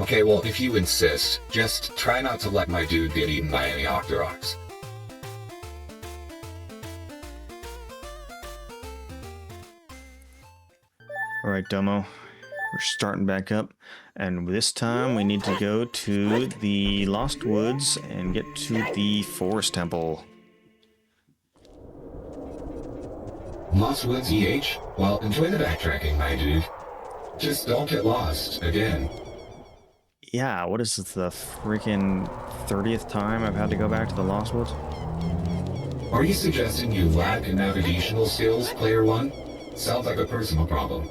Okay, well, if you insist, just try not to let my dude get eaten by any Octoroks. Alright, Domo. We're starting back up. And this time we need to go to the Lost Woods and get to the Forest Temple. Lost Woods EH? Well, enjoy the backtracking, my dude. Just don't get lost again. Yeah, what is this, the freaking 30th time I've had to go back to the Lost Woods? Are you suggesting you lack navigational skills, player one? Sounds like a personal problem.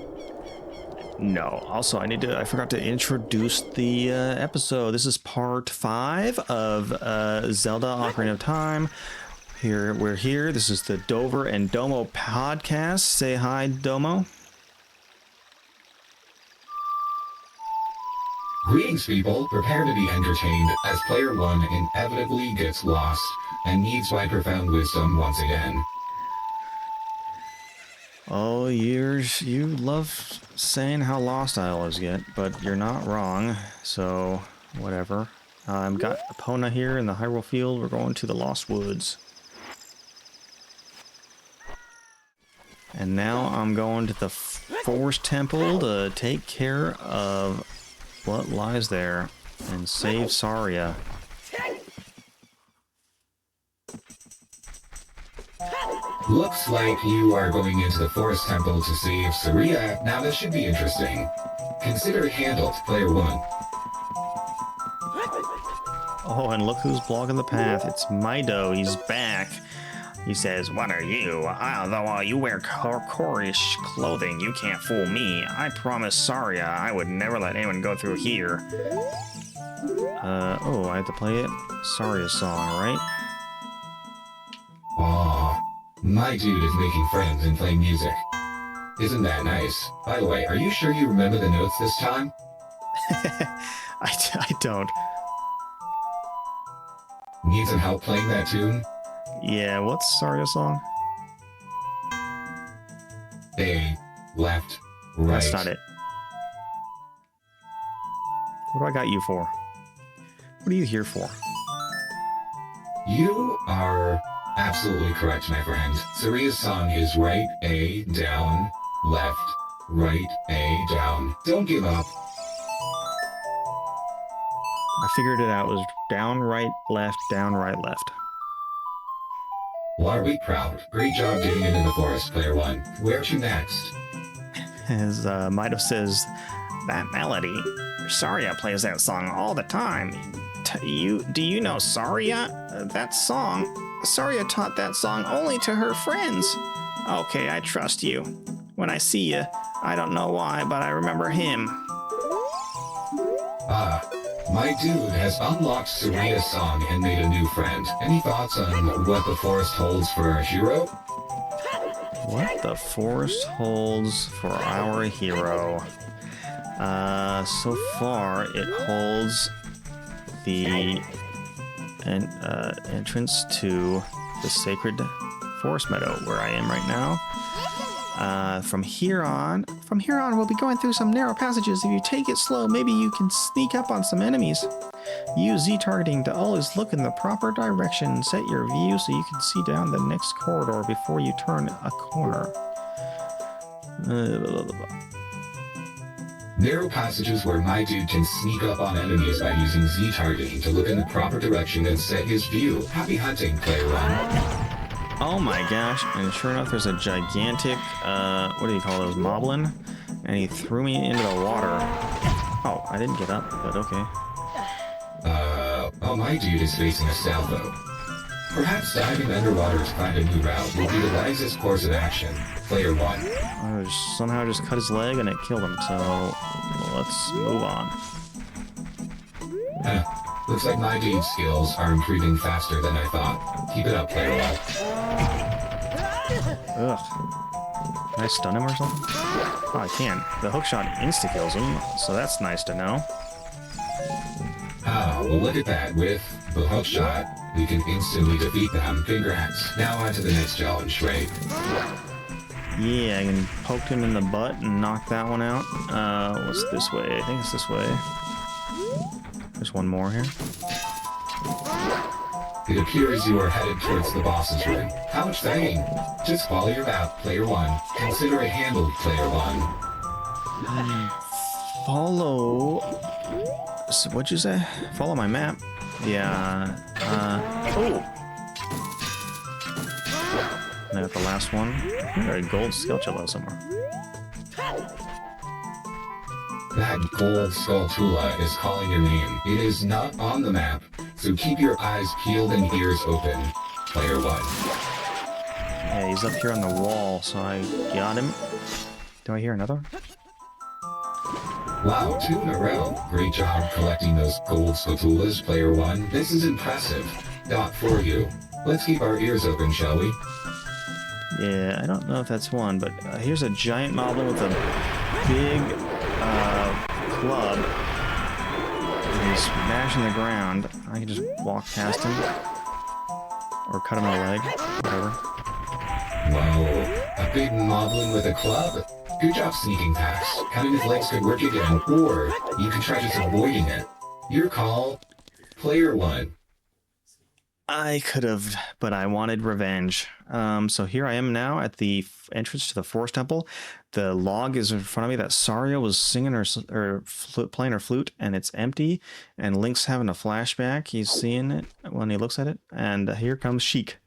No. Also, I forgot to introduce the episode. This is part 5 of Zelda Ocarina of Time. We're here. This is the Dover and Domo podcast. Say hi, Domo. Greetings, people. Prepare to be entertained as player one inevitably gets lost and needs my profound wisdom once again. Oh, you love saying how lost I always get, but you're not wrong, so whatever. I've got Epona here in the Hyrule Field. We're going to the Lost Woods. And now I'm going to the Forest Temple to take care of what lies there and save Saria. Looks like you are going into the Forest Temple to save Saria. Now this should be interesting. Consider it handled, player one. Oh, and look who's blocking the path. It's MYDUDE. He's back. He says, "What are you? Although you wear Korish clothing, you can't fool me. I promised Saria I would never let anyone go through here." Oh, I have to play it? Saria's song, right? Aw, my dude is making friends and playing music. Isn't that nice? By the way, are you sure you remember the notes this time? I don't. Need some help playing that tune? Yeah, what's Saria's song? A, left, right. That's not it. What do I got you for? What are you here for? You are absolutely correct, my friend. Saria's song is right, A, down, left, right, A, down. Don't give up. I figured it out. It was down, right, left, down, right, left. Well, are we proud? Great job getting into the forest, player one. Where to next? As MYDUDE says, that melody. Saria plays that song all the time. Do you know Saria? That song? Saria taught that song only to her friends. Okay, I trust you. When I see you, I don't know why, but I remember him. Ah, my dude has unlocked Saria's song and made a new friend. Any thoughts on what the forest holds for our hero? What the forest holds for our hero? So far it holds the entrance to the sacred forest meadow where I am right now. From here on, we'll be going through some narrow passages. If you take it slow, maybe you can sneak up on some enemies. Use Z targeting to always look in the proper direction. Set your view so you can see down the next corridor before you turn a corner. Narrow passages where my dude can sneak up on enemies by using Z targeting to look in the proper direction and set his view. Happy hunting, player one. Oh my gosh, and sure enough there's a gigantic, what do you call those, moblin? And he threw me into the water. Oh, I didn't get up, but okay. Oh, my dude is facing a salvo. Perhaps diving underwater to find a new route will be the wisest course of action. Player one. I somehow just cut his leg and it killed him, so let's move on. Looks like my dude's skills are improving faster than I thought. Keep it up, player one. Ugh. Can I stun him or something? Oh, I can. The hookshot insta-kills him, so that's nice to know. Oh, well look at that. With the hookshot, we can instantly defeat them. Congrats. Now on to the next challenge, right? Yeah, I can poke him in the butt and knock that one out. What's this way? I think it's this way. There's one more here. It appears you are headed towards the boss's room. How exciting! Just follow your map, player 1. Consider it handled, player 1. Follow... So what'd you say? Follow my map? Yeah, oh! And I got the last one. I got a gold Skulltula somewhere. That gold Skulltula is calling your name. It is not on the map, so keep your eyes peeled and ears open, player 1. Yeah, he's up here on the wall, so I got him. Do I hear another? Wow, 2 in a row. Great job collecting those gold Skulltulas, player 1. This is impressive. Dot for you. Let's keep our ears open, shall we? Yeah, I don't know if that's one, but here's a giant moblin with a big club. And he's smashing the ground. I can just walk past him. Or cut him in the leg. Whatever. Whoa, a big moblin with a club? Good job sneaking past. Cutting his legs could work again, or you could try just avoiding it. Your call, player 1. I could have, but I wanted revenge. So here I am now at the entrance to the Forest Temple. The log is in front of me that Saria was singing playing her flute, and it's empty. And Link's having a flashback. He's seeing it when he looks at it. And here comes Sheik.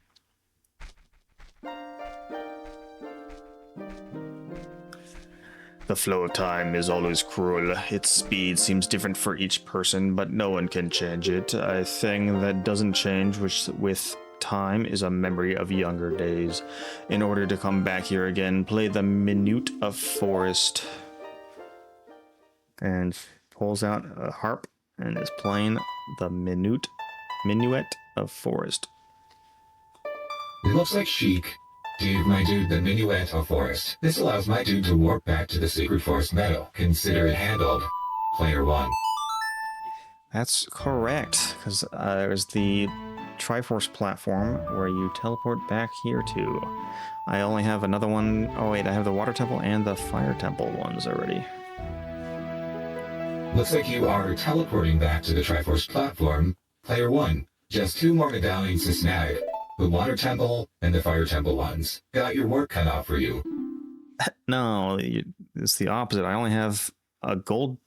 The flow of time is always cruel. Its speed seems different for each person, but no one can change it. A thing that doesn't change with time is a memory of younger days. In order to come back here again, play the Minute of Forest. And pulls out a harp and is playing the Minuet of Forest. It looks like Sheik gave MYDUDE the Minuet of Forest. This allows MYDUDE to warp back to the Sacred Forest Meadow. Consider it handled, player 1. That's correct, because there's the Triforce platform where you teleport back here to. I only have another one. Oh wait, I have the Water Temple and the Fire Temple ones already. Looks like you are teleporting back to the Triforce platform, player 1. Just 2 more medallions to snag. The Water Temple and the Fire Temple ones. Got your work cut out for you. No, it's the opposite. I only have a gold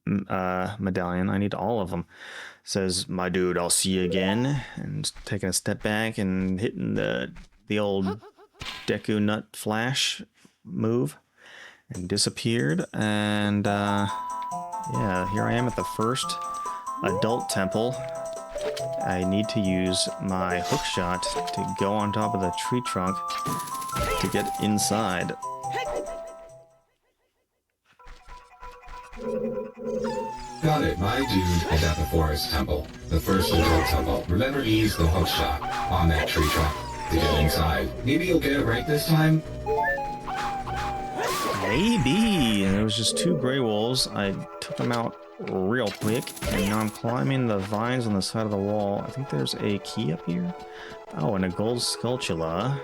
medallion. I need all of them. Says, MYDUDE, I'll see you again. And taking a step back and hitting the old Deku Nut Flash move. And disappeared. And yeah, here I am at the first adult temple. I need to use my hook shot to go on top of the tree trunk to get inside. Got it, MYDUDE is at the Forest Temple, the first adult temple. Remember to use the hook shot on that tree trunk to get inside. Maybe you'll get it right this time? Maybe. There was just 2 gray wolves. I took them out real quick, and now I'm climbing the vines on the side of the wall. I think there's a key up here. Oh, and a gold Skulltula.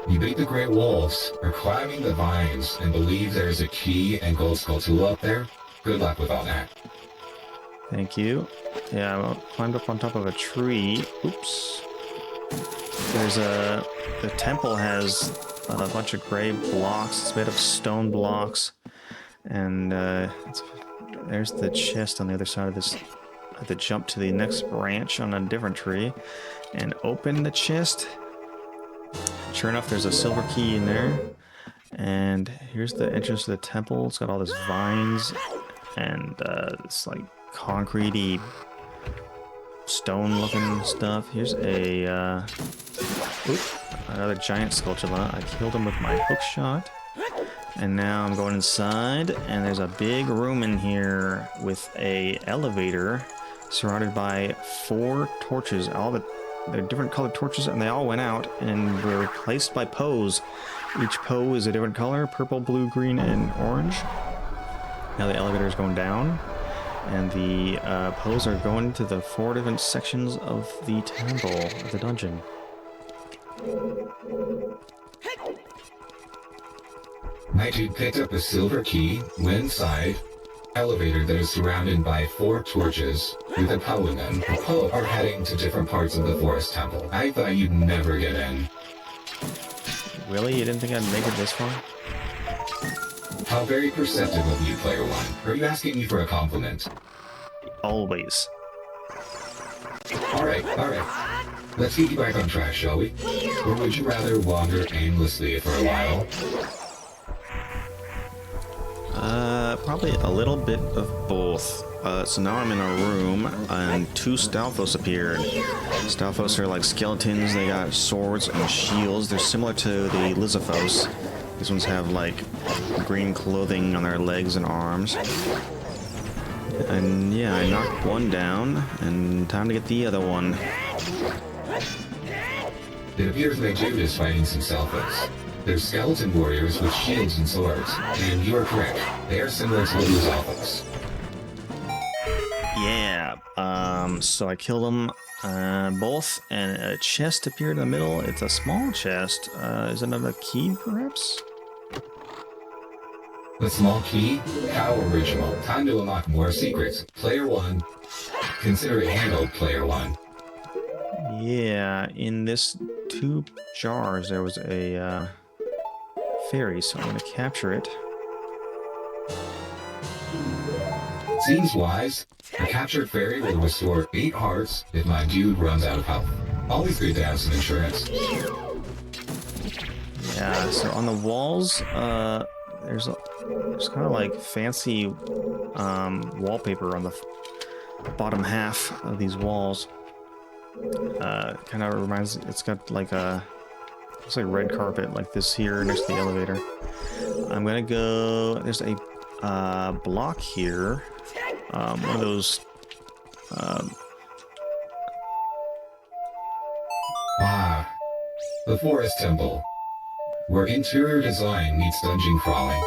You beat the Great Wolves, are climbing the vines, and believe there's a key and gold Skulltula up there? Good luck with all that. Thank you. Yeah, I climbed up on top of a tree. Oops. The temple has a bunch of gray blocks. It's made of stone blocks. And there's the chest on the other side of this. I have to jump to the next branch on a different tree and open the chest. Sure enough, there's a silver key in there. And here's the entrance to the temple. It's got all this vines and it's like concrete-y stone-looking stuff. Here's another giant Skulltula. I killed him with my hook shot. And now I'm going inside, and there's a big room in here with a elevator surrounded by 4 torches. They're different colored torches, and they all went out and were replaced by Poes. Each Poe is a different color: purple, blue, green, and orange. Now the elevator is going down, and the Poes are going to the 4 different sections of the temple, of the dungeon. MYDUDE picked up a silver key, went inside, elevator that is surrounded by 4 torches with a poe in them. The poe are heading to different parts of the forest temple. I thought you'd never get in. Really? You didn't think I'd make it this far? How very perceptive of you, Player One. Are you asking me for a compliment? Always. Alright. Let's get you back on track, shall we? Or would you rather wander aimlessly for a while? Probably a little bit of both. So now I'm in a room, and 2 Stalfos appeared. Stalfos are like skeletons. They got swords and shields. They're similar to the Lizzophos. These ones have like green clothing on their legs and arms. And yeah, I knocked one down, and time to get the other one. It appears MYDUDE is fighting some Stalfos. They're skeleton warriors with shields and swords, and you are correct. They are similar to the Lizzophos. Yeah, so I killed them both, and a chest appeared in the middle. It's a small chest. Is it another key, perhaps? The small key? How original. Time to unlock more secrets. Player One. Consider it handled, Player One. Yeah, in this 2 jars there was a fairy, so I'm going to capture it. Seems wise. A captured fairy will restore 8 hearts if MYDUDE runs out of health. Always good to have some insurance. Yeah, so on the walls, there's kind of like fancy wallpaper on the bottom half of these walls. Kind of reminds, it's got like a, looks like red carpet like this here next to the elevator. I'm gonna go, there's a block here, one of those the Forest Temple, where interior design meets dungeon crawling.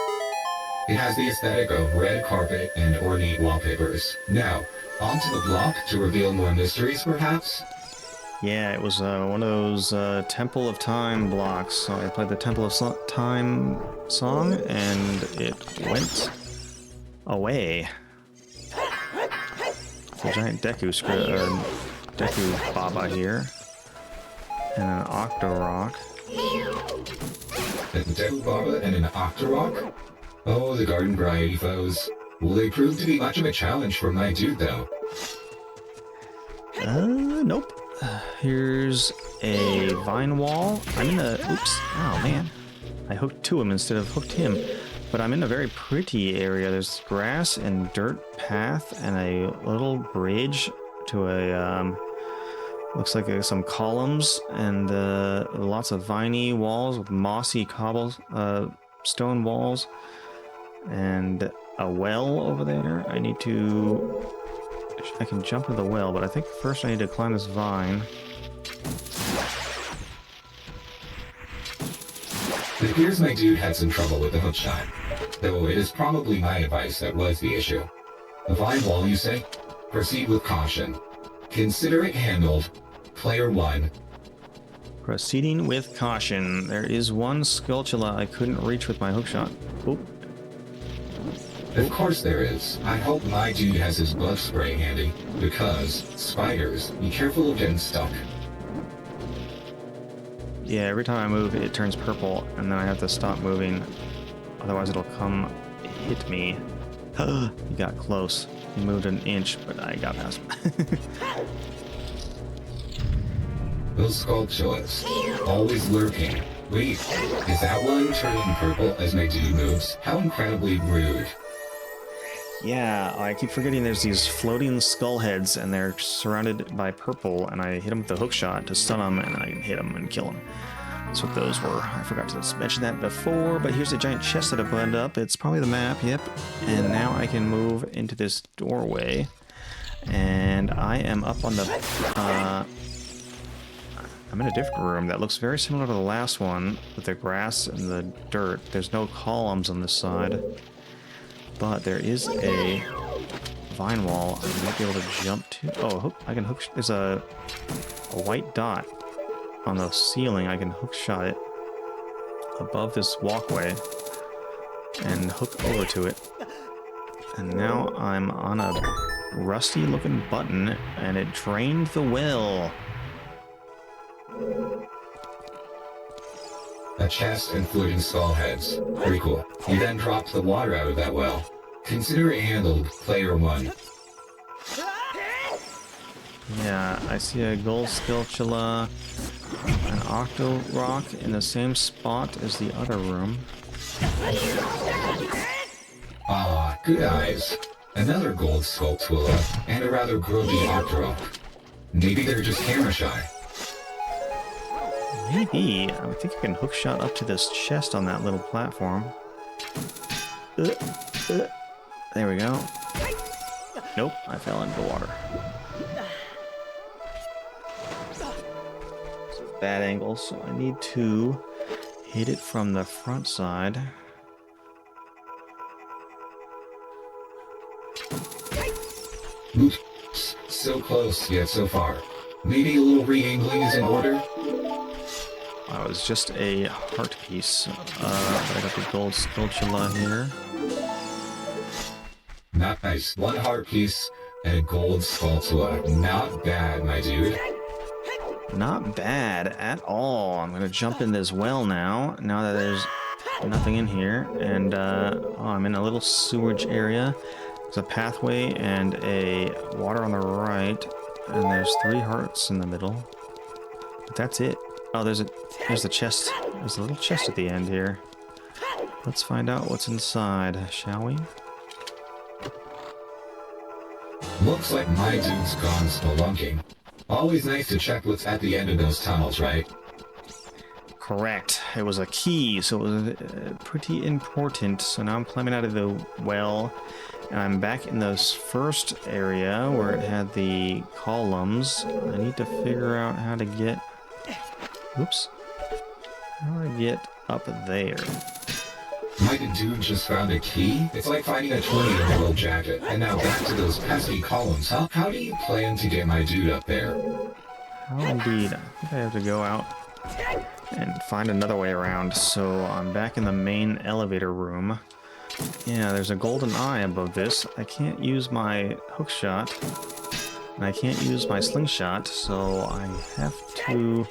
It has the aesthetic of red carpet and ornate wallpapers. Now, onto the block to reveal more mysteries, perhaps? Yeah, it was one of those Temple of Time blocks. So I played the Temple of Time song, and it went away. It's a giant Deku Baba here, and an Octorok. A Deku Baba and an Octorok? Oh, the garden variety foes. Will they prove to be much of a challenge for MYDUDE, though? Nope. Here's a vine wall. I'm in a... Oops. Oh, man. I hooked to him instead of hooked him. But I'm in a very pretty area. There's grass and dirt path and a little bridge to a... looks like some columns and lots of viney walls with mossy stone walls. And a well over there. I can jump to the well, but I think first I need to climb this vine. It appears MYDUDE had some trouble with the hookshot, though it is probably my advice that was the issue. The vine wall, you say? Proceed with caution. Consider it handled. Player One. Proceeding with caution. There is one Skulltula I couldn't reach with my hookshot. Oop. Of course there is. I hope MYDUDE has his bug spray handy, because spiders, be careful of getting stuck. Yeah, every time I move, it turns purple, and then I have to stop moving. Otherwise, it'll come hit me. He got close. He moved an inch, but I got past him. Those Skulltulas, always lurking. Wait, is that one turning purple as MYDUDE moves? How incredibly rude. Yeah, I keep forgetting there's these floating skull heads, and they're surrounded by purple, and I hit them with the hookshot to stun them, and I hit them and kill them. That's what those were. I forgot to mention that before, but here's a giant chest that opened up. It's probably the map, yep. And now I can move into this doorway, and I am up on the... I'm in a different room that looks very similar to the last one, with the grass and the dirt. There's no columns on this side. But there is a vine wall I might be able to jump to. Oh, I can hook. There's a white dot on the ceiling. I can hook shot it above this walkway and hook over to it. And now I'm on a rusty looking button and it drained the well. A chest and floating skull heads. Pretty cool. You then dropped the water out of that well. Consider it handled, player 1. Yeah, I see a gold spatula, an octo rock in the same spot as the other room. Ah, good eyes. Another gold sculptula, and a rather groggy octorok. Maybe they're just camera shy. Maybe. I think I can hookshot up to this chest on that little platform. There we go. Nope, I fell into the water. It's a bad angle, so I need to hit it from the front side. Oops. So close, yet so far. Maybe a little re-angling is in order? It was just a heart piece. But I got the gold spatula here. Nice. One heart piece and a gold spatula. Not bad, my dude. Not bad at all. I'm gonna jump in this well now that there's nothing in here. And I'm in a little sewage area. There's a pathway and a water on the right. And there's 3 hearts in the middle. But that's it. Oh, there's the chest. There's a little chest at the end here. Let's find out what's inside, shall we? Looks like my dude's gone spelunking. Always nice to check what's at the end of those tunnels, right? Correct. It was a key, so it was pretty important. So now I'm climbing out of the well, and I'm back in this first area where it had the columns. I need to figure out how to get... Oops. How do I get up there? My dude just found a key? It's like finding a 20-year-old jacket. And now back to those pesky columns. How do you plan to get my dude up there? How indeed. I think I have to go out and find another way around. So I'm back in the main elevator room. Yeah, there's a golden eye above this. I can't use my hookshot. And I can't use my slingshot, so I have to...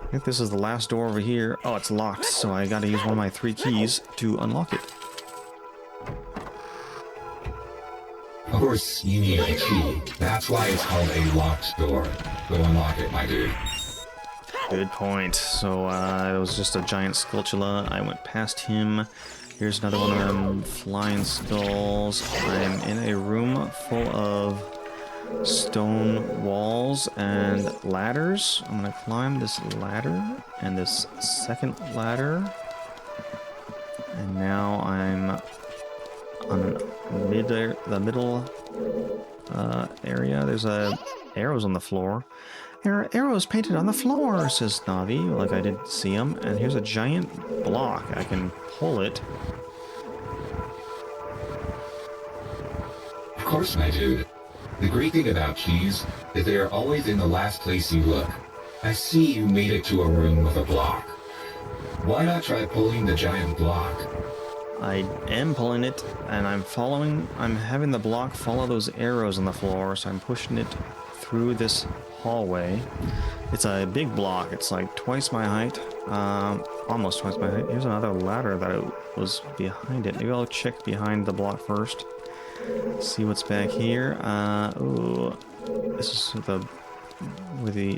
I think this is the last door over here. Oh, it's locked, so I gotta use one of my 3 keys to unlock it. Of course, you need a key. That's why it's called a locked door. Go unlock it, my dude. Good point. So, it was just a giant sculptula. I went past him. Here's another one of them flying skulls. I'm in a room full of stone walls and ladders. I'm gonna climb this ladder and this second ladder. And now I'm on the middle area. There's arrows on the floor. There are arrows painted on the floor, says Navi, like I didn't see them. And here's a giant block. I can pull it. Of course, my dude. The great thing about keys is they are always in the last place you look. I see you made it to a room with a block. Why not try pulling the giant block? I am pulling it, and I'm having the block follow those arrows on the floor, so I'm pushing it through this hallway. It's a big block. It's like twice my height, almost twice my height. Here's another ladder that was behind it. Maybe I'll check behind the block first. See what's back here. Ooh, this is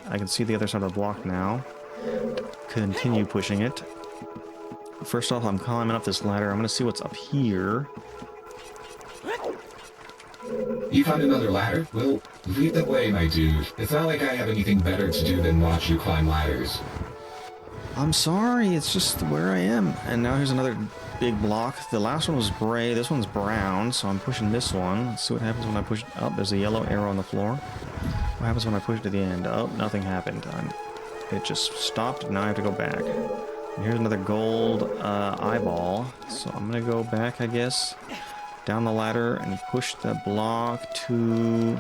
I can see the other side of the block now. Continue pushing it. First off, I'm climbing up this ladder. I'm gonna see what's up here. You found another ladder? Well, lead the way, my dude. It's not like I have anything better to do than watch you climb ladders. I'm sorry, it's just where I am. And now here's another big block. The last one was gray, this one's brown, so I'm pushing this one. Let's see what happens when I push it up. There's a yellow arrow on the floor. What happens when I push it to the end? Oh, nothing happened. It just stopped, now I have to go back. And here's another gold eyeball. So I'm gonna go back, I guess, down the ladder and push the block to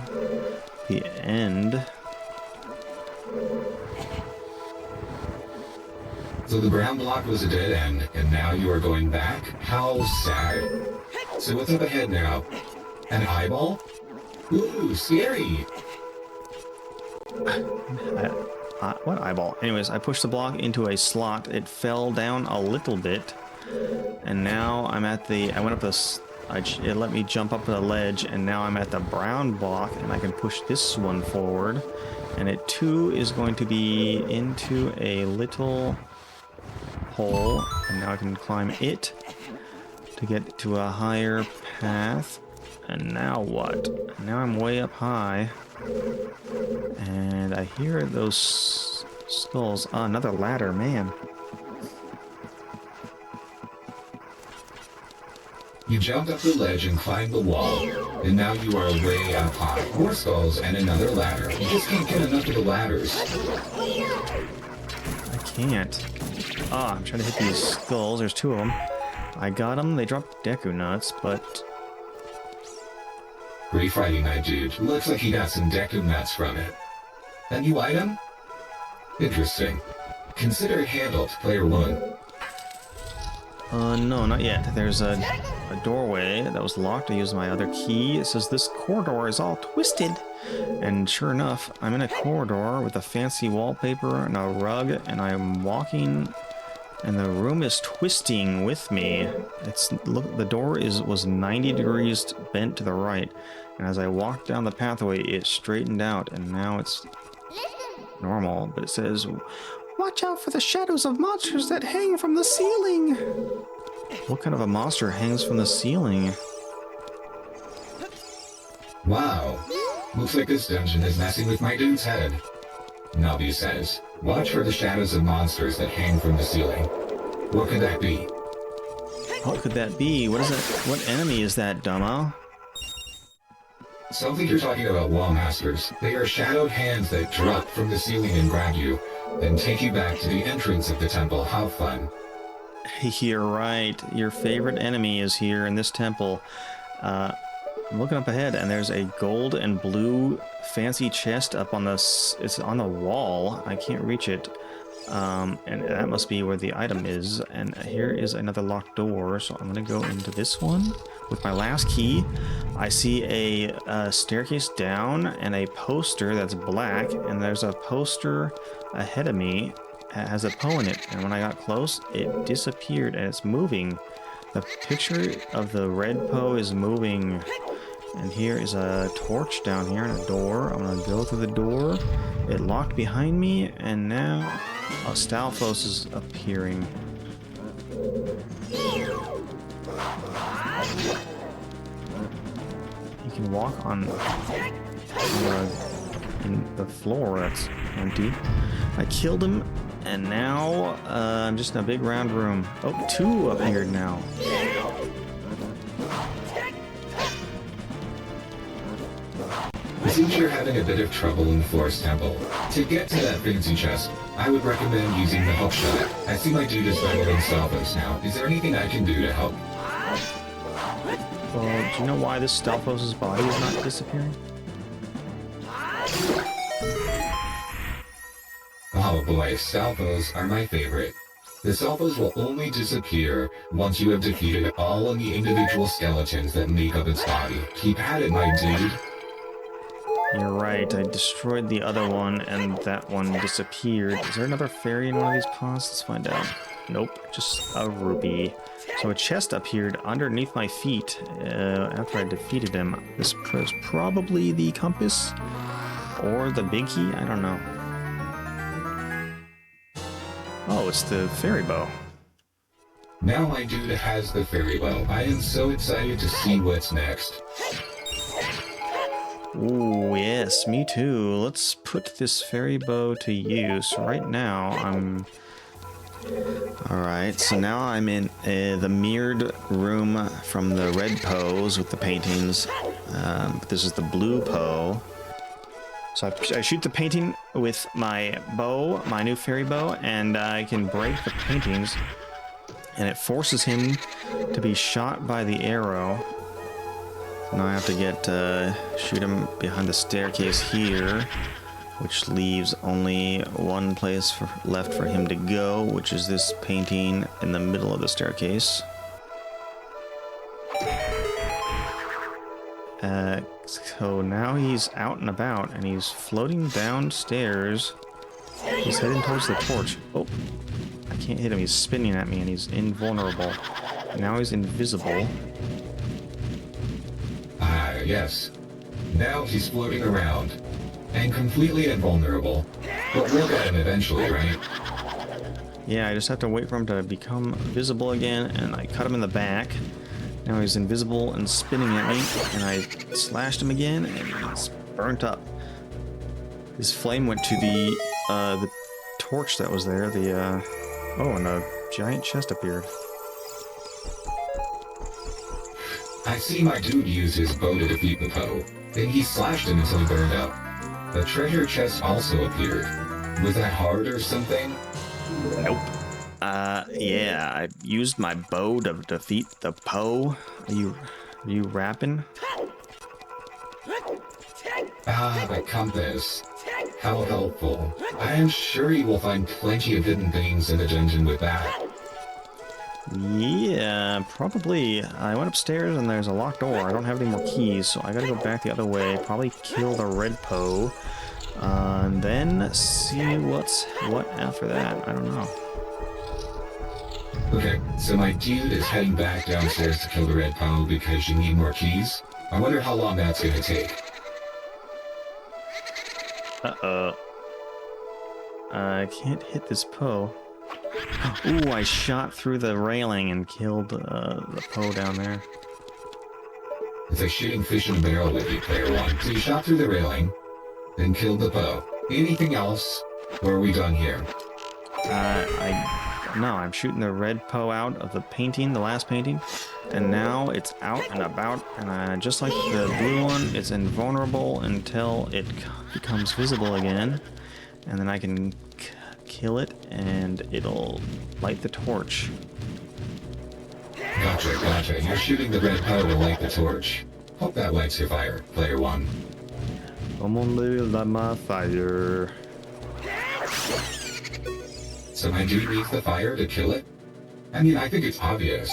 the end. So the brown block was a dead end, and now you are going back? How sad. So what's up ahead now? An eyeball? Ooh, scary! What eyeball? Anyways, I pushed the block into a slot. It fell down a little bit. And now I'm at the... I went up this... it let me jump up the ledge, and now I'm at the brown block, and I can push this one forward. And it too is going to be into a little hole, and now I can climb it to get to a higher path. And now what? Now I'm way up high, and I hear those skulls. Ah, another ladder, man. You jumped up the ledge and climbed the wall, and now you are way up high. More skulls and another ladder. You just can't get enough of the ladders. I can't. Ah, I'm trying to hit these skulls. There's two of them. I got them. They dropped Deku nuts, but... Great fighting, my dude. Looks like you got some Deku nuts from it. A new item? Interesting. Consider it handled, player 1. No, not yet. There's a doorway that was locked. I used my other key. It says this corridor is all twisted. And sure enough, I'm in a corridor with a fancy wallpaper and a rug, and I'm walking, and the room is twisting with me. Look, the door was 90 degrees bent to the right, and as I walked down the pathway, it straightened out, and now it's normal. But it says, "Watch out for the shadows of monsters that hang from the ceiling." What kind of a monster hangs from the ceiling? Wow. Looks like this dungeon is messing with my dude's head. Nabi says, watch for the shadows of monsters that hang from the ceiling. What could that be? What could that be? What is it? What enemy is that, Domo? Sounds like you're talking about wall masters. They are shadowed hands that drop from the ceiling and grab you, then take you back to the entrance of the temple. How fun. You're right. Your favorite enemy is here in this temple. I'm looking up ahead, and there's a gold and blue fancy chest up on it's on the wall. I can't reach it. And that must be where the item is. And here is another locked door, so I'm gonna go into this one with my last key. I see a staircase down and a poster that's black, and there's a poster ahead of me that has a Poe in it, and when I got close, it disappeared, and it's moving. The picture of the red Poe is moving. And here is a torch down here and a door. I'm gonna go through the door. It locked behind me, and now Stalfos is appearing. He can walk on the floor that's empty. I killed him, and now I'm just in a big round room. Oh, two appeared now. It seems you're having a bit of trouble in the Forest Temple. To get to that fancy chest, I would recommend using the hook shot. I see my dude is battling Stalfos now. Is there anything I can do to help? Well, do you know why this Stalfos' body is not disappearing? Oh boy, Stalfos are my favorite. The Stalfos will only disappear once you have defeated all of the individual skeletons that make up its body. Keep at it, my dude. You're right, I destroyed the other one, and that one disappeared. Is there another fairy in one of these pots? Let's find out. Nope, just a rupee. So a chest appeared underneath my feet after I defeated him. This is probably the compass or the big key, I don't know. Oh, it's the fairy bow. Now my dude has the fairy bow. I am so excited to see what's next. Ooh, yes, me too. Let's put this fairy bow to use. Right now, Alright, so now I'm in the mirrored room from the red pose with the paintings. This is the blue Poe. So I shoot the painting with my bow, my new fairy bow, and I can break the paintings, and it forces him to be shot by the arrow. Now I have to shoot him behind the staircase here, which leaves only one place left for him to go, which is this painting in the middle of the staircase. So now he's out and about, and he's floating downstairs. He's heading towards the torch. Oh, I can't hit him. He's spinning at me, and he's invulnerable. Now he's invisible. Ah, yes. Now he's floating around, and completely invulnerable. But we'll get him eventually, right? Yeah, I just have to wait for him to become visible again, and I cut him in the back. Now he's invisible and spinning at me, and I slashed him again, and he's burnt up. His flame went to the torch that was there. Oh, and a giant chest appeared. I see my dude use his bow to defeat the Poe. Then he slashed him until he burned up. The treasure chest also appeared. Was that hard or something? Nope. Yeah, I used my bow to defeat the Poe. Are you rapping? Ah, the compass. How helpful. I am sure you will find plenty of hidden things in the dungeon with that. Yeah, probably. I went upstairs and there's a locked door. I don't have any more keys, so I gotta go back the other way. Probably kill the red Poe. And then see what after that. I don't know. Okay, so my dude is heading back downstairs to kill the red Poe because you need more keys. I wonder how long that's gonna take. Uh-oh. I can't hit this Poe. Ooh, I shot through the railing and killed the Poe down there. It's like shooting fish in a barrel with you, player one. So you shot through the railing, then killed the Poe. Anything else? Or are we done here? No, I'm shooting the red Poe out of the painting, the last painting, and now it's out and about, and just like the blue one, it's invulnerable until it becomes visible again, and then I can kill it, and it'll light the torch. Gotcha. You're shooting the red Poe to light the torch. Hope that lights your fire, player one. Come on, baby, light my fire. So my dude needs the fire to kill it? I mean, I think it's obvious.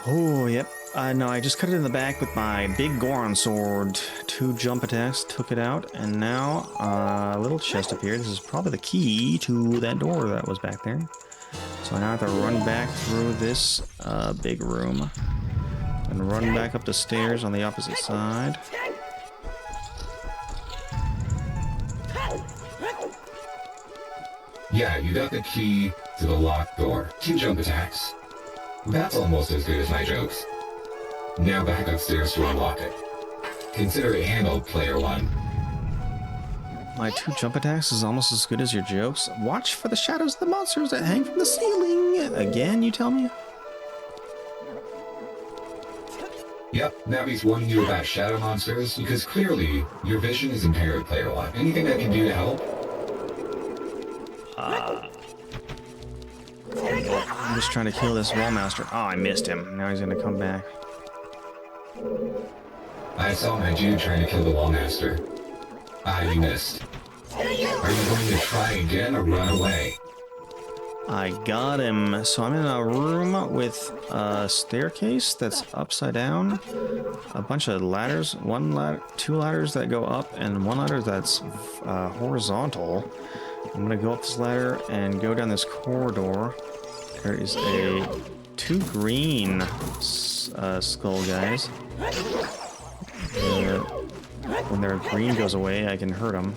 Oh, yep. No, I just cut it in the back with my big Goron sword. 2 jump attacks, took it out, and now a little chest appeared. This is probably the key to that door that was back there. So now I have to run back through this big room and run back up the stairs on the opposite side. Yeah, you got the key to the locked door. 2 jump attacks. That's almost as good as my jokes. Now back upstairs to unlock it. Consider it handled, player one. My 2 jump attacks is almost as good as your jokes. Watch for the shadows of the monsters that hang from the ceiling. Again, you tell me? Yep, now he's warning you about shadow monsters, because clearly, your vision is impaired, player one. Anything I can do to help? I'm just trying to kill this wall master. Oh, I missed him. Now he's gonna come back. I saw my dude trying to kill the wallmaster. Ah, you missed. Are you going to try again or run away? I got him. So I'm in a room with a staircase that's upside down, a bunch of ladders, 2 ladders that go up, and 1 ladder that's horizontal. I'm gonna go up this ladder and go down this corridor. There is 2 green skull guys. When their green goes away, I can hurt them.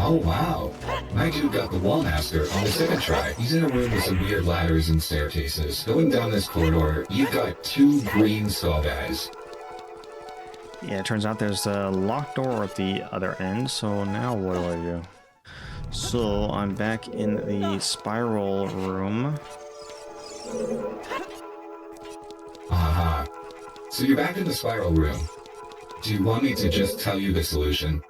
Oh wow, my dude got the wallmaster on the second try. He's in a room with some weird ladders and staircases. Going down this corridor, you've got 2 green skull guys. Yeah, it turns out there's a locked door at the other end, so now what do I do? So, I'm back in the spiral room. Aha. So you're back in the spiral room. Do you want me to just tell you the solution?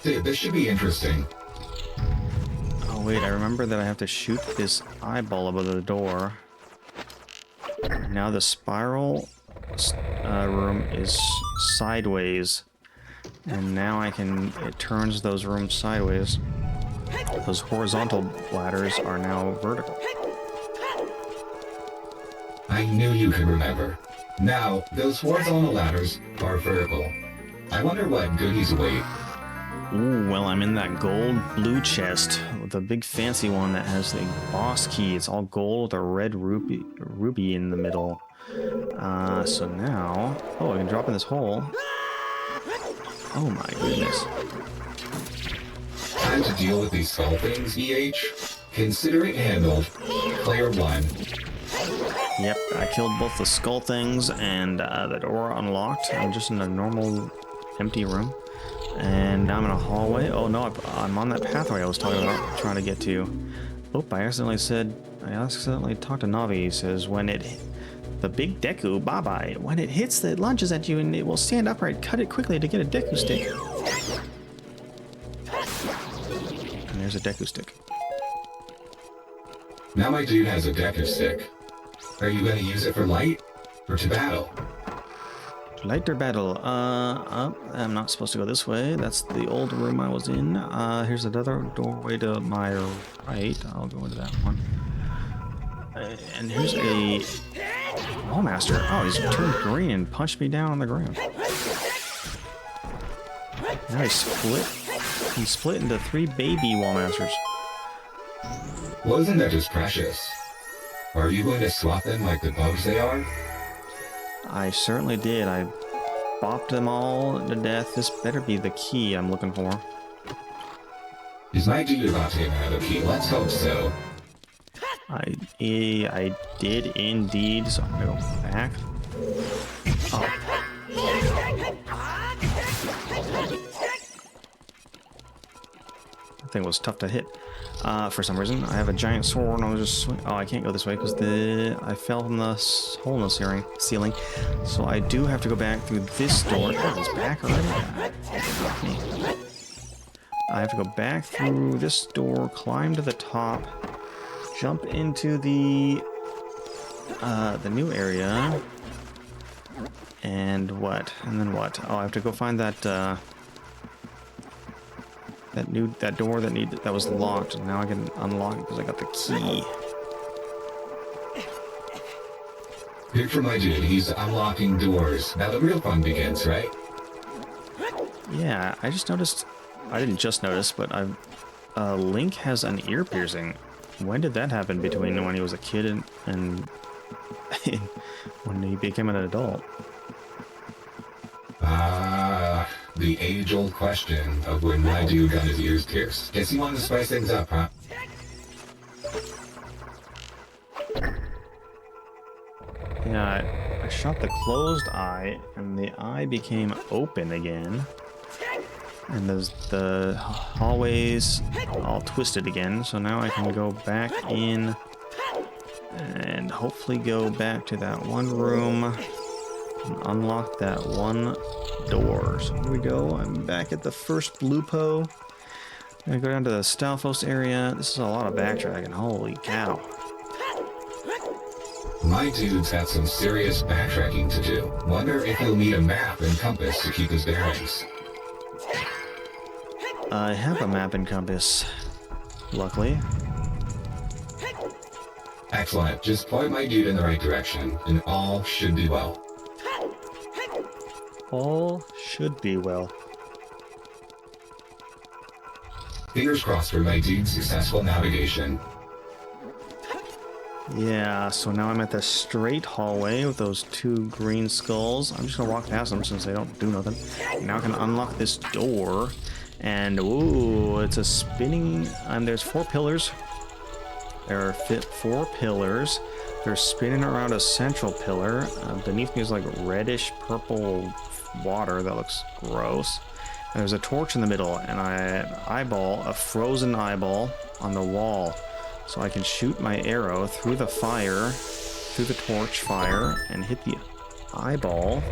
Dude, this should be interesting. Oh wait, I remember that I have to shoot this eyeball above the door. Now the spiral room is sideways, and now it turns those rooms sideways. Those horizontal ladders are now vertical. I knew you could remember. Now, those horizontal ladders are vertical. I wonder what goodies await. Ooh, well, I'm in that gold blue chest with a big fancy one that has the boss key. It's all gold with a red ruby in the middle. So now... Oh, I can drop in this hole. Oh my goodness. Time to deal with these skull things, EH. Consider it handled. Player 1. Yep, I killed both the skull things and the door unlocked. I'm just in a normal empty room. And now I'm in a hallway. Oh no, I'm on that pathway I was talking about, trying to get to. Oh, I accidentally talked to Navi. He says, the big Deku, bye-bye. When it hits, it lunges at you and it will stand upright. Cut it quickly to get a Deku stick. And there's a Deku stick. Now my dude has a Deku stick. Are you gonna use it for light? Or to battle? Lighter battle. I'm not supposed to go this way. That's the old room I was in. Here's another doorway to my right. I'll go into that one. And here's a wall master. Oh, he's turned green and punched me down on the ground. Now he split into 3 baby wall masters. Wasn't that just precious? Are you going to swap them like the bugs they are? I certainly did. I bopped them all to death. This better be the key I'm looking for. Is my dude about to get another key? Let's hope so. I did indeed. So I'm gonna go back. Oh. That thing was tough to hit. For some reason, I have a giant sword and I was just oh, I can't go this way because I fell from the hole in the ceiling. So I do have to go back through this door. Oh, it's back already? I have to go back through this door, climb to the top, jump into the new area, and what? And then what? Oh, I have to go find that that door that was locked, and now I can unlock it because I got the key. Good for my dude, he's unlocking doors. Now the real fun begins, right? Yeah, I just noticed. I didn't just notice, but Link has an ear piercing. When did that happen between when he was a kid and when he became an adult? The age-old question of when my dude got his ears pierced. Guess he wanted to spice things up, huh? Yeah, I shot the closed eye, and the eye became open again. And the hallways all twisted again, so now I can go back in and hopefully go back to that one room and unlock that one door. So here we go. I'm back at the first Lupo. I'm gonna go down to the Stalfos area. This is a lot of backtracking. Holy cow. My dude's got some serious backtracking to do. Wonder if he'll need a map and compass to keep his bearings. I have a map and compass, luckily. Excellent. Just point my dude in the right direction, and all should be well. All should be well. Fingers crossed for my dude's successful navigation. Yeah, so now I'm at the straight hallway with those 2 green skulls. I'm just gonna walk past them since they don't do nothing. Now I can unlock this door. And ooh, it's a spinning, and there's 4 pillars. There are 4 pillars. They're spinning around a central pillar. Beneath me is like reddish purple water that looks gross. And there's a torch in the middle, and a frozen eyeball on the wall. So I can shoot my arrow through the fire, through the torch fire, and hit the eyeball.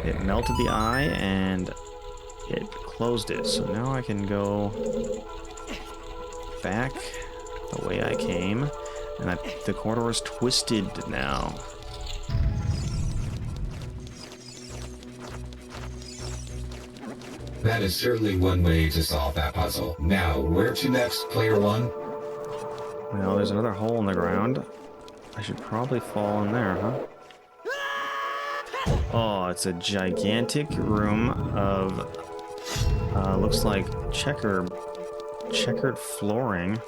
It melted the eye, and it closed it. So now I can go back the way I came, and the corridor is twisted now. That is certainly one way to solve that puzzle. Now, where to next, player one? Well, there's another hole in the ground. I should probably fall in there, huh? Oh, it's a gigantic room of, looks like checkered flooring.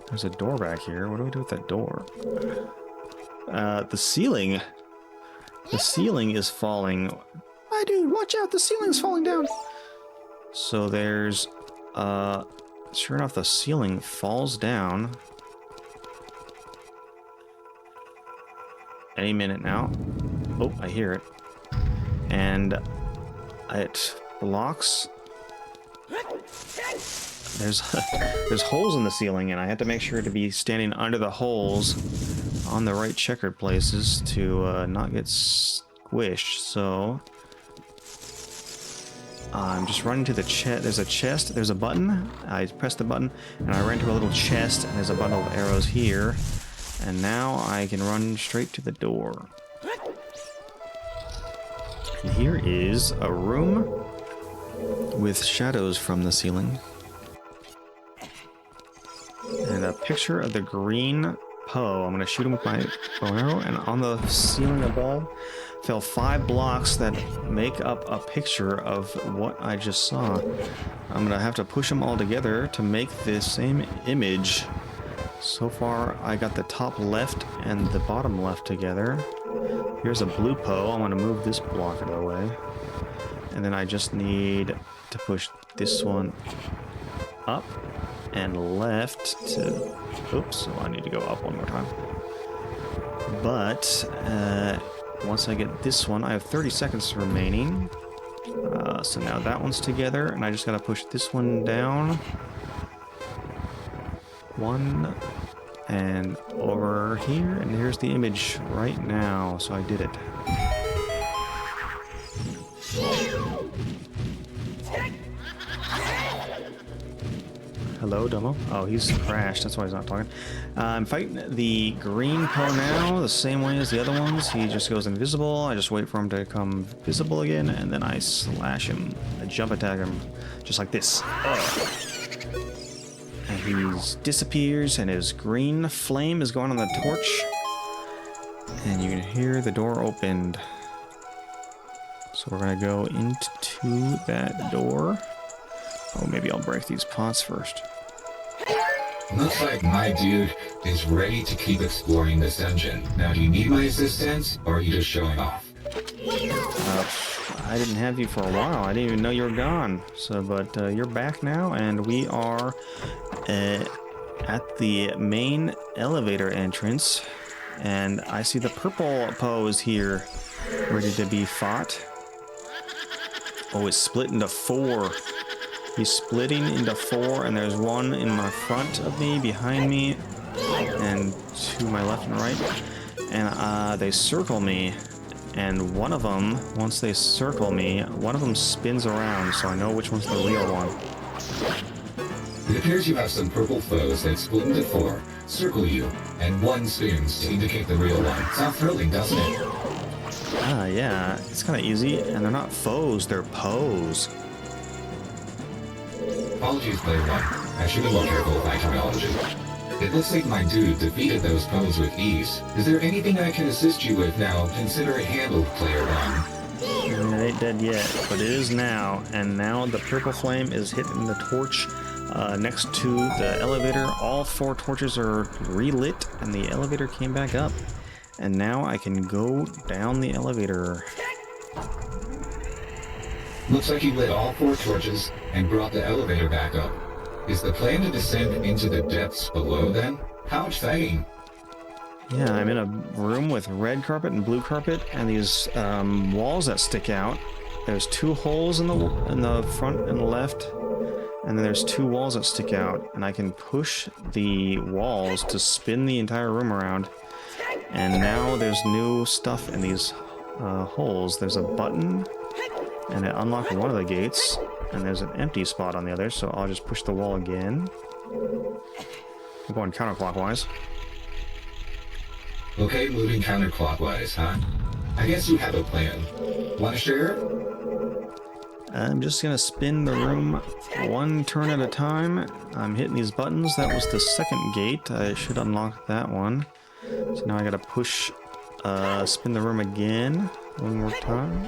There's a door back here. What do we do with that door? The ceiling is falling. My dude, watch out, the ceiling's falling down. So there's, sure enough, the ceiling falls down. Any minute now. Oh, I hear it. And it blocks. There's holes in the ceiling, and I had to make sure to be standing under the holes on the right checkered places to not get squished. So I'm just running to the chest. There's a chest. There's a button. I pressed the button, and I ran to a little chest, and there's a bundle of arrows here. And now I can run straight to the door. And here is a room with shadows from the ceiling. And a picture of the green Poe. I'm going to shoot him with my bow and arrow. And on the ceiling above fell 5 blocks that make up a picture of what I just saw. I'm going to have to push them all together to make the same image. So far, I got the top left and the bottom left together. Here's a blue Poe. I'm going to move this block out of the way. And then I just need to push this one up and left to... Oops, so I need to go up one more time. But once I get this one, I have 30 seconds remaining. So now that one's together, and I just got to push this one down. 1 and over here, and here's the image right now. So I did it. Hello, Domo. Oh, he's crashed. That's why he's not talking. I'm fighting the green Poe now, the same way as the other ones. He just goes invisible. I just wait for him to come visible again, and then I slash him. I jump attack him, just like this. And he disappears, and his green flame is going on the torch. And you can hear the door opened. So we're gonna go into that door. Oh, maybe I'll break these pots first. Looks like MYDUDE is ready to keep exploring this dungeon. Now, do you need my assistance, or are you just showing off? I didn't have you for a while. I didn't even know you were gone. So, but you're back now, and we are at the main elevator entrance. And I see the purple Poe here, ready to be fought. Oh, it's split into 4. He's splitting into 4, and there's one in my front of me, behind me, and to my left and right. And they circle me, and one of them, once they circle me, one of them spins around, so I know which one's the real one. It appears you have some purple foes that split into 4, circle you, and 1 spins to indicate the real one. Sounds thrilling, doesn't it? Yeah, it's kind of easy, and they're not foes, they're Poes. Apologies, player one. I should be more careful with my terminology. It looks like MYDUDE defeated those Poes with ease. Is there anything I can assist you with now? Consider it handled, player one. It ain't dead yet, but it is now. And now the purple flame is hitting the torch next to the elevator. All 4 torches are relit, and the elevator came back up. And now I can go down the elevator. Looks like you lit all 4 torches and brought the elevator back up. Is the plan to descend into the depths below then? How exciting! Yeah, I'm in a room with red carpet and blue carpet, and these walls that stick out. There's 2 holes in the front and the left, and then there's 2 walls that stick out, and I can push the walls to spin the entire room around. And now there's new stuff in these holes. There's a button, and it unlocked one of the gates, and there's an empty spot on the other, so I'll just push the wall again. I'm going counterclockwise. Okay, moving counterclockwise, huh? I guess you have a plan. Want to share? I'm just gonna spin the room one turn at a time. I'm hitting these buttons. That was the second gate. I should unlock that one. So now I gotta push, spin the room again. One more time.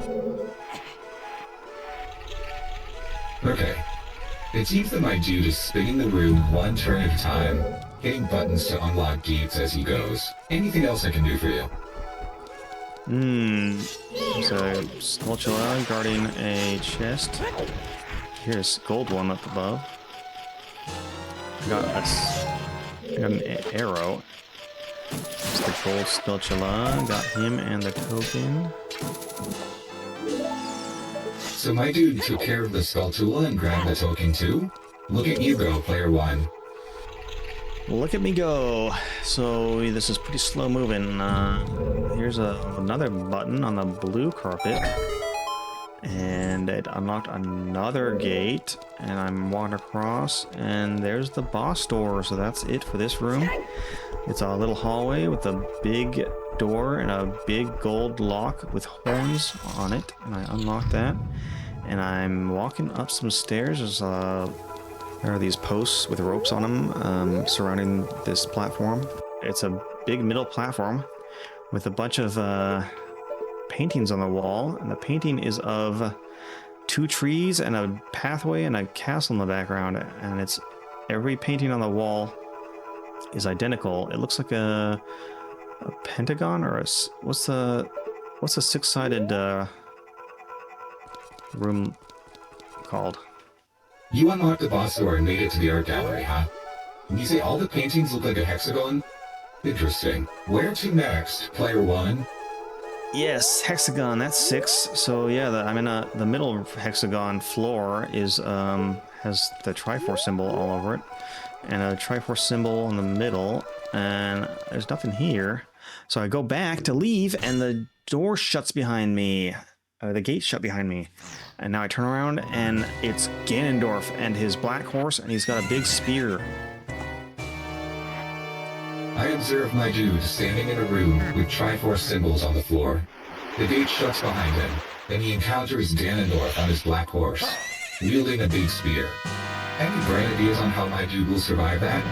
Okay. It seems that my dude is spinning the room one turn at a time, hitting buttons to unlock gates as he goes. Anything else I can do for you? There's a Skulltula guarding a chest. Here's a gold one up above. I got an arrow. It's the gold Skulltula. Got him and the token. So my dude took care of the Skulltula and grabbed the token too? Look at you go, player one. Look at me go. So this is pretty slow moving. Here's another button on the blue carpet. And it unlocked another gate. And I'm walking across. And there's the boss door. So that's it for this room. It's a little hallway with a big door and a big gold lock with horns on it. And I unlocked that. And I'm walking up some stairs. There are these posts with ropes on them surrounding this platform. It's a big middle platform with a bunch of paintings on the wall. And the painting is of 2 trees and a pathway and a castle in the background. And it's every painting on the wall is identical. It looks like a pentagon or what's a 6-sided room called? You unlocked the boss door and made it to the art gallery, huh? You say all the paintings look like a hexagon? Interesting. Where to next, player one? Yes, hexagon, that's 6. So yeah, I'm in the middle hexagon floor is has the Triforce symbol all over it. And a Triforce symbol in the middle, and there's nothing here. So I go back to leave, and the door shuts behind me. The gate shut behind me. And now I turn around, and it's Ganondorf and his black horse, and he's got a big spear. I observe my dude standing in a room with Triforce symbols on the floor. The gate shuts behind him, and he encounters Ganondorf on his black horse, wielding a big spear. Any bright ideas on how my dude will survive that?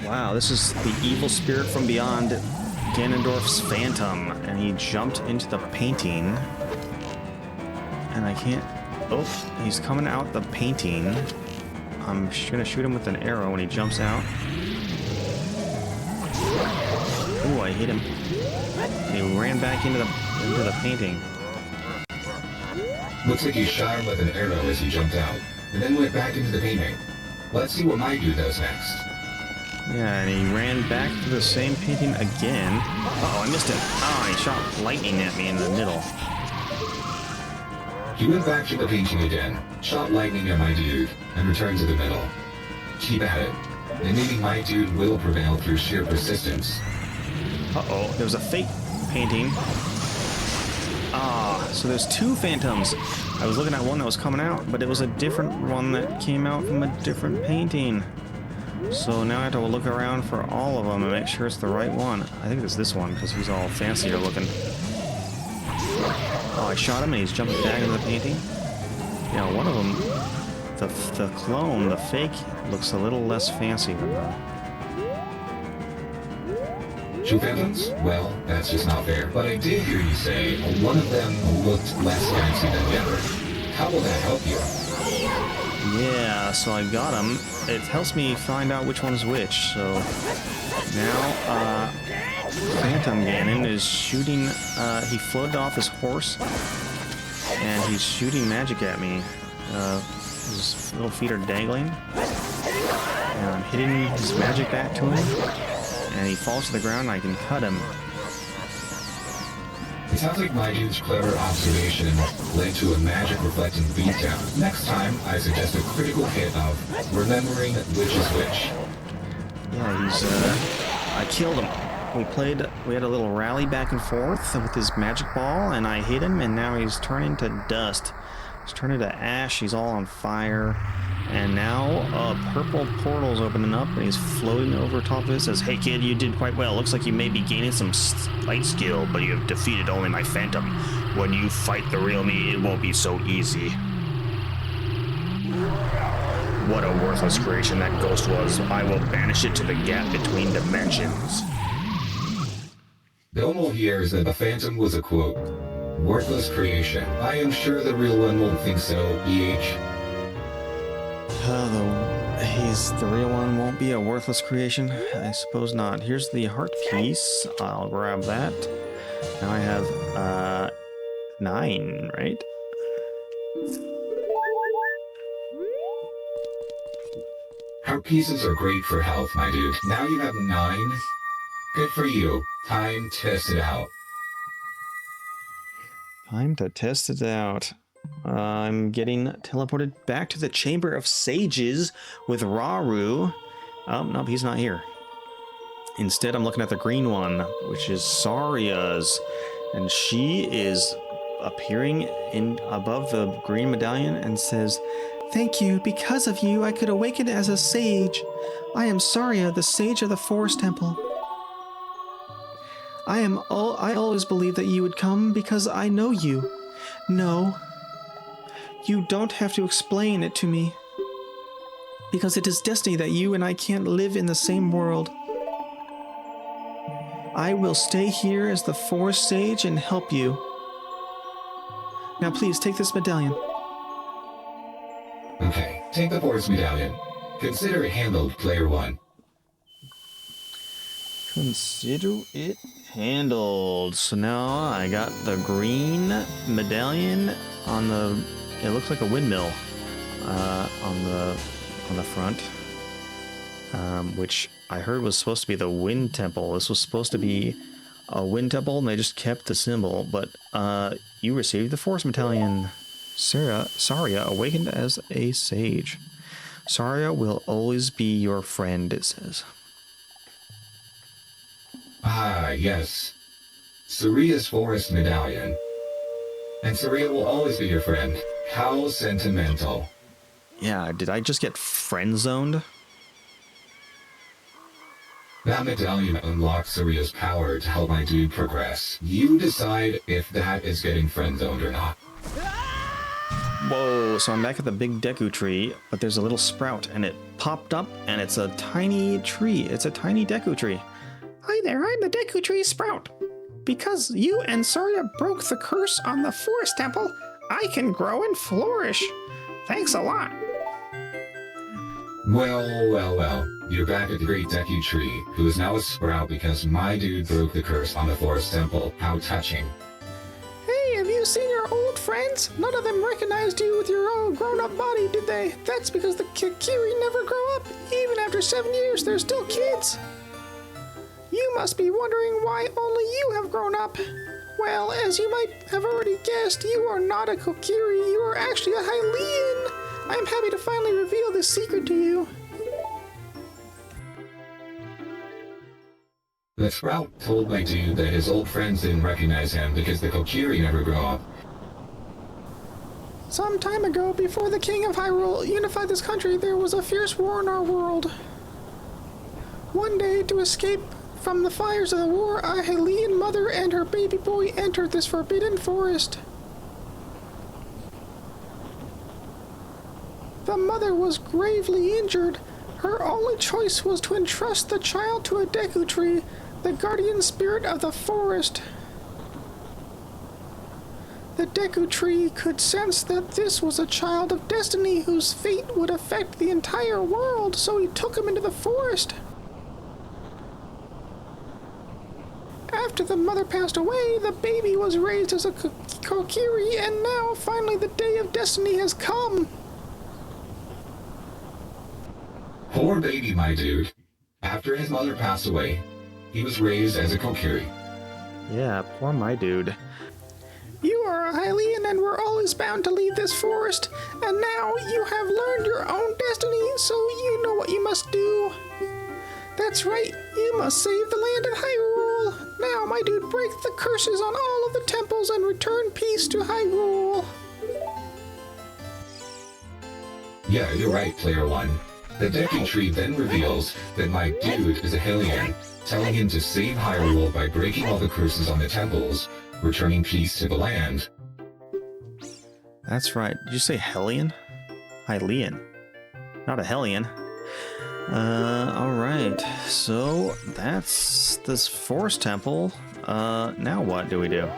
Wow, this is the evil spirit from beyond, Ganondorf's phantom, and he jumped into the painting. And I can't... Oh, he's coming out the painting. I'm gonna shoot him with an arrow when he jumps out. Ooh, I hit him. And he ran back into the painting. Looks like you shot him with an arrow as he jumped out, and then went back into the painting. Let's see what my dude does next. Yeah, and he ran back to the same painting again. Uh-oh, I missed him. Oh, he shot lightning at me in the middle. He went back to the painting again, shot lightning at my dude, and returned to the middle. Keep at it, and maybe my dude will prevail through sheer persistence. Uh-oh, there was a fake painting. Ah, so there's 2 phantoms. I was looking at one that was coming out, but it was a different one that came out from a different painting. So now I have to look around for all of them and make sure it's the right one. I think it's this one, because he's all fancier looking. Oh, I shot him and he's jumping back into the painting. Yeah, one of them, the clone, the fake, looks a little less fancy than the... 2 phantoms? Well, that's just not fair. But I did hear you say one of them looked less fancy than the other. How will that help you? Yeah, so I got him. It helps me find out which one's which. So now, Phantom Ganon is shooting. He floated off his horse, and he's shooting magic at me. His little feet are dangling, and I'm hitting his magic back to him. And he falls to the ground, and I can cut him. It sounds like my dude's clever observation led to a magic reflecting beatdown. Next time, I suggest a critical hit of remembering which is which. Yeah, I killed him. We had a little rally back and forth with his magic ball, and I hit him, and now he's turning to dust. He's turned into ash. He's all on fire. And now a purple portal's opening up, and he's floating over top of it. Says, "Hey kid, you did quite well. Looks like you may be gaining some light skill, but you have defeated only my phantom. When you fight the real me, it won't be so easy." What a worthless creation that ghost was. I will banish it to the gap between dimensions. Domo hears that the phantom was a quote, worthless creation. I am sure the real one won't think so, EH. The real one won't be a worthless creation? I suppose not. Here's the heart piece. I'll grab that. Now I have 9, right? Heart pieces are great for health, my dude. Now you have 9. Good for you. Time to test it out. Time to test it out. I'm getting teleported back to the Chamber of Sages with Raru. Oh, nope, he's not here. Instead, I'm looking at the green one, which is Saria's. And she is appearing in above the green medallion and says, "Thank you. Because of you, I could awaken as a sage. I am Saria, the sage of the Forest Temple. I always believed that you would come because I know you. No, you don't have to explain it to me. Because it is destiny that you and I can't live in the same world. I will stay here as the Forest Sage and help you. Now please take this medallion." Okay, take the Force Medallion. Consider it handled, Player 1. Consider it handled. So now I got the green medallion on the, it looks like a windmill on the front, which I heard was supposed to be the wind temple. This was supposed to be a wind temple, and they just kept the symbol. But you received the Force Medallion. Saria awakened as a sage. Saria will always be your friend, it says. Ah, yes. Saria's Forest Medallion. And Saria will always be your friend. How sentimental. Yeah, did I just get friend-zoned? That medallion unlocks Saria's power to help my dude progress. You decide if that is getting friend-zoned or not. Whoa, so I'm back at the big Deku tree, but there's a little sprout, and it popped up, and it's a tiny tree. It's a tiny Deku tree. "Hi there, I'm the Deku tree sprout. Because you and Saria broke the curse on the Forest Temple, I can grow and flourish. Thanks a lot." Well. You're back at the Great Deku Tree, who is now a sprout because my dude broke the curse on the Forest Temple. How touching. Hey, have you seen your old friends? None of them recognized you with your own grown-up body, did they? That's because the Kikiri never grow up. Even after 7 years, they're still kids. You must be wondering why only you have grown up. Well, as you might have already guessed, you are not a Kokiri, you are actually a Hylian. I'm happy to finally reveal this secret to you. The sprout told my dude that his old friends didn't recognize him because the Kokiri never grow up. Some time ago, before the King of Hyrule unified this country, there was a fierce war in our world. One day, to escape from the fires of the war, a Hylian mother and her baby boy entered this forbidden forest. The mother was gravely injured. Her only choice was to entrust the child to a Deku tree, the guardian spirit of the forest. The Deku tree could sense that this was a child of destiny whose fate would affect the entire world, so he took him into the forest. After the mother passed away, the baby was raised as a Kokiri, and now, finally, the day of destiny has come. Poor baby, my dude. After his mother passed away, he was raised as a Kokiri. Yeah, poor my dude. You are a Hylian and were always bound to leave this forest, and now you have learned your own destiny, so you know what you must do. That's right, you must save the land of Hyrule. Now, my dude, break the curses on all of the temples and return peace to Hyrule. Yeah, you're right, Player 1. The Deku Tree then reveals that my dude is a Hylian, telling him to save Hyrule by breaking all the curses on the temples, returning peace to the land. That's right. Did you say Hellion? Hylian. Not a Hellion. Alright. So, that's this forest temple. Now what do we do?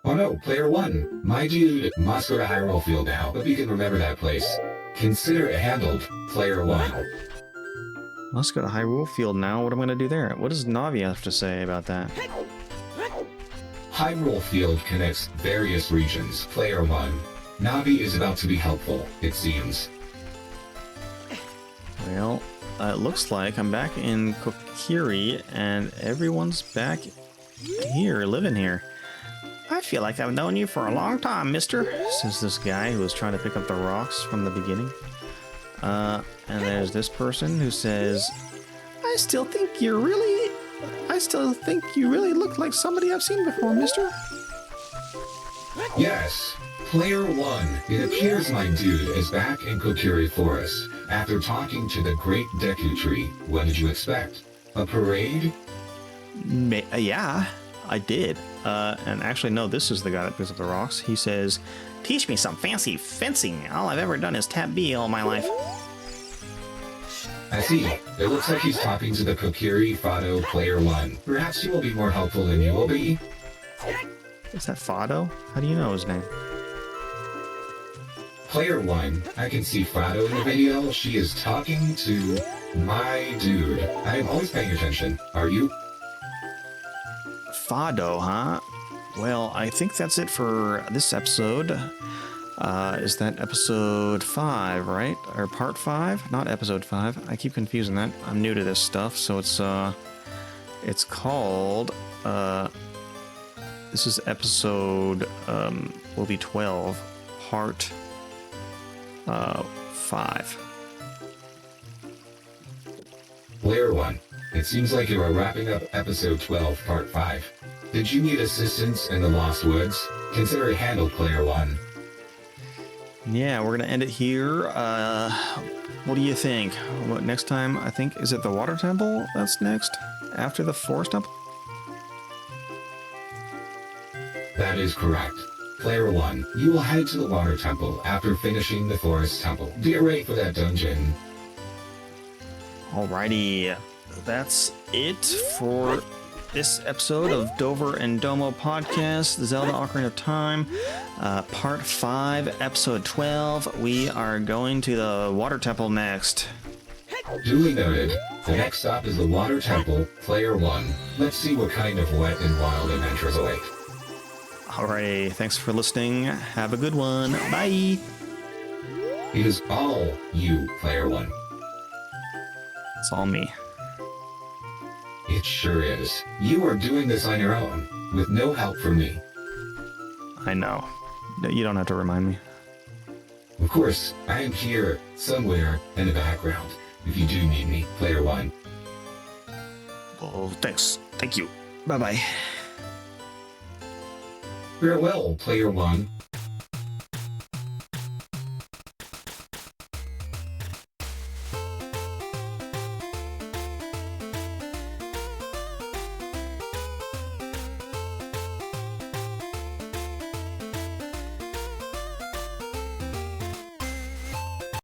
Oh no, Player 1, my dude must go to Hyrule Field now, but you can remember that place. Consider it handled, Player 1. Let's go to Hyrule Field now. What am I going to do there? What does Navi have to say about that? Hyrule Field connects various regions, Player 1. Navi is about to be helpful, it seems. Well, it looks like I'm back in Kokiri, and everyone's back here, living here. I feel like I've known you for a long time, mister, says this guy who was trying to pick up the rocks from the beginning. And there's this person who says, I still think you really look like somebody I've seen before, mister. Yes, Player 1, it appears my dude is back in Kokiri Forest. After talking to the Great Deku Tree, what did you expect? A parade? Yeah, I did. And actually, no, this is the guy that picks up the rocks. He says, teach me some fancy fencing. All I've ever done is tap B all my life. I see. It looks like he's talking to the Kokiri Fado Player 1. Perhaps he will be more helpful than you will be. Is that Fado? How do you know his name? Player 1, I can see Fado in the video. She is talking to my dude. I am always paying attention. Are you? Fado, huh? Well, I think that's it for this episode. Is that episode 5, right? Or part 5? Not episode 5. I keep confusing that. I'm new to this stuff, so it's called, this is episode, will be 12, part 5. Player 1, it seems like you are wrapping up episode 12, part 5. Did you need assistance in the Lost Woods? Consider it handled, Player 1. Yeah, we're gonna end it here. What do you think? What next time? I think, is it the Water Temple that's next? After the Forest Temple? That is correct. Player 1, you will head to the Water Temple after finishing the Forest Temple. Get ready for that dungeon. Alrighty, that's it for this episode of Dover and Domo Podcast, the Zelda Ocarina of Time, Part 5, Episode 12. We are going to the Water Temple next. Duly noted. The next stop is the Water Temple, Player 1. Let's see what kind of wet and wild adventures await. Alrighty, thanks for listening. Have a good one. Bye! It is all you, Player 1. It's all me. It sure is. You are doing this on your own, with no help from me. I know. You don't have to remind me. Of course, I am here, somewhere, in the background, if you do need me, Player 1. Oh, thanks. Thank you. Bye-bye. Farewell, Player 1.